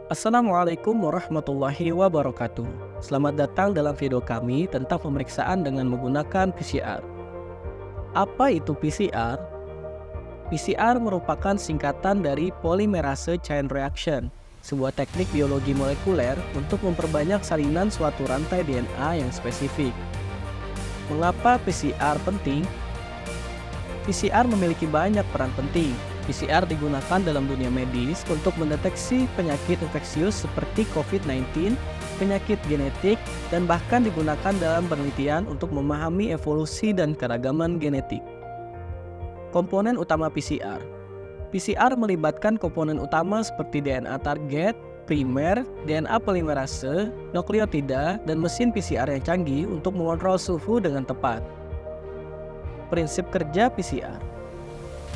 Assalamualaikum warahmatullahi wabarakatuh. Selamat datang dalam video kami tentang pemeriksaan dengan menggunakan PCR. Apa itu PCR? PCR merupakan singkatan dari Polymerase Chain Reaction, sebuah teknik biologi molekuler untuk memperbanyak salinan suatu rantai DNA yang spesifik. Mengapa PCR penting? PCR memiliki banyak peran penting. PCR digunakan dalam dunia medis untuk mendeteksi penyakit infeksius seperti COVID-19, penyakit genetik, dan bahkan digunakan dalam penelitian untuk memahami evolusi dan keragaman genetik. Komponen utama PCR. PCR melibatkan komponen utama seperti DNA target, primer, DNA polimerase, nukleotida, dan mesin PCR yang canggih untuk mengontrol suhu dengan tepat. Prinsip kerja PCR.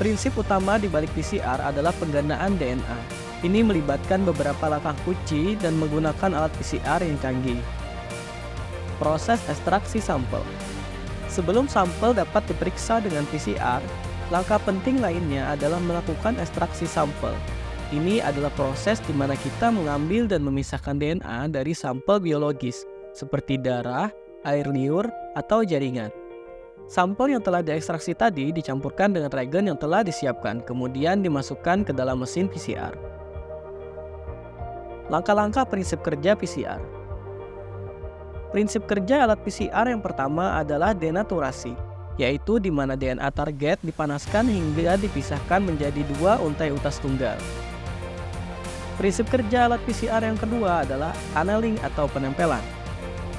Prinsip utama di balik PCR adalah penggandaan DNA. Ini melibatkan beberapa langkah kunci dan menggunakan alat PCR yang canggih. Proses ekstraksi sampel. Sebelum sampel dapat diperiksa dengan PCR, langkah penting lainnya adalah melakukan ekstraksi sampel. Ini adalah proses di mana kita mengambil dan memisahkan DNA dari sampel biologis, seperti darah, air liur, atau jaringan. Sampel yang telah diekstraksi tadi dicampurkan dengan reagen yang telah disiapkan, kemudian dimasukkan ke dalam mesin PCR. Langkah-langkah prinsip kerja PCR. Prinsip kerja alat PCR yang pertama adalah denaturasi, yaitu di mana DNA target dipanaskan hingga dipisahkan menjadi dua untai utas tunggal. Prinsip kerja alat PCR yang kedua adalah annealing atau penempelan,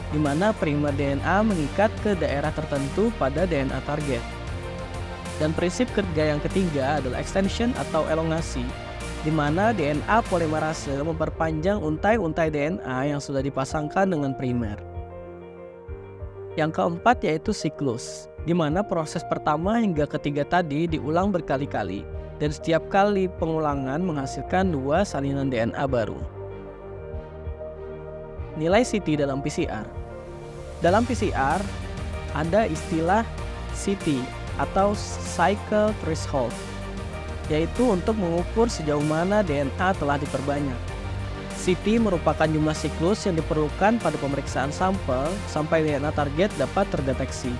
di mana primer DNA mengikat ke daerah tertentu pada DNA target. Dan prinsip kerja yang ketiga adalah extension atau elongasi, di mana DNA polimerase memperpanjang untai-untai DNA yang sudah dipasangkan dengan primer. Yang keempat yaitu siklus, di mana proses pertama hingga ketiga tadi diulang berkali-kali, dan setiap kali pengulangan menghasilkan dua salinan DNA baru. Nilai CT dalam PCR. Dalam PCR, ada istilah CT atau Cycle Threshold, yaitu untuk mengukur sejauh mana DNA telah diperbanyak. CT merupakan jumlah siklus yang diperlukan pada pemeriksaan sampel sampai DNA target dapat terdeteksi.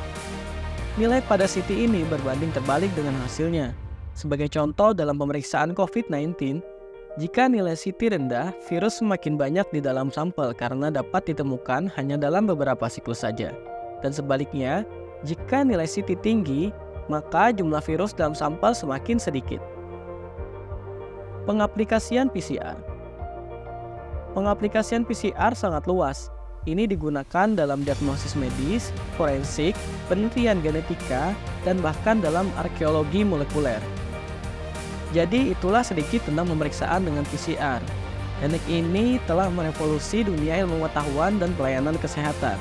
Nilai pada CT ini berbanding terbalik dengan hasilnya. Sebagai contoh dalam pemeriksaan COVID-19, jika nilai CT rendah, virus semakin banyak di dalam sampel karena dapat ditemukan hanya dalam beberapa siklus saja. Dan sebaliknya, jika nilai CT tinggi, maka jumlah virus dalam sampel semakin sedikit. Pengaplikasian PCR. Pengaplikasian PCR sangat luas. Ini digunakan dalam diagnosis medis, forensik, penelitian genetika, dan bahkan dalam arkeologi molekuler. Jadi itulah sedikit tentang pemeriksaan dengan PCR. Teknik ini telah merevolusi dunia ilmu pengetahuan dan pelayanan kesehatan.